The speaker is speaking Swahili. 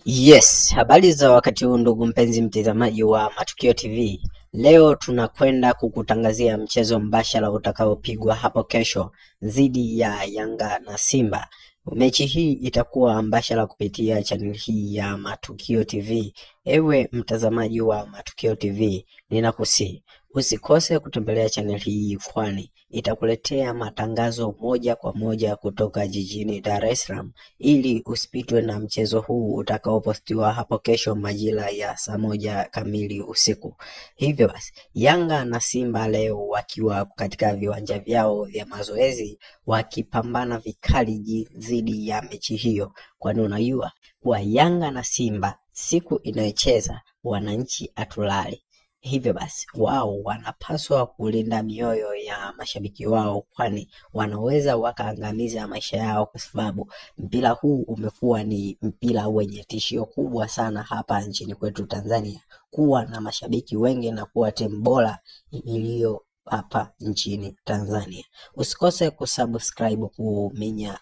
Yes, habari za wakati huu ndugu mpenzi mtazamaji wa Matukio TV. Leo tunakwenda kukutangazia mchezo mbashara utakaopigwa hapo kesho dhidi ya Yanga na Simba. Mechi hii itakuwa mbashara kupitia channel hii ya Matukio TV. Ewe mtazamaji wa Matukio TV, ninakusihi usikose kutembelea channel hii, kwani itakuletea matangazo moja kwa moja kutoka jijini Dar es Salaam, ili usipitwe na mchezo huu utakaopostiwa hapo kesho majira ya saa 1 kamili usiku. Hivyo basi, Yanga na Simba leo wakiwa katika viwanja vyao vya mazoezi wakipambana vikali dhidi ya mechi hiyo, kwani unajua kwa Yanga na Simba siku inayocheza wananchi atulali. Hivyo basi wao wanapaswa kulinda mioyo ya mashabiki wao, kwani wanaweza wakaangamiza maisha yao, kwa sababu mpira huu umekuwa ni mpira wenye tishio kubwa sana hapa nchini kwetu Tanzania, kuwa na mashabiki wengi na kuwa timu bora iliyo hapa nchini Tanzania. Usikose kusubscribe kuminya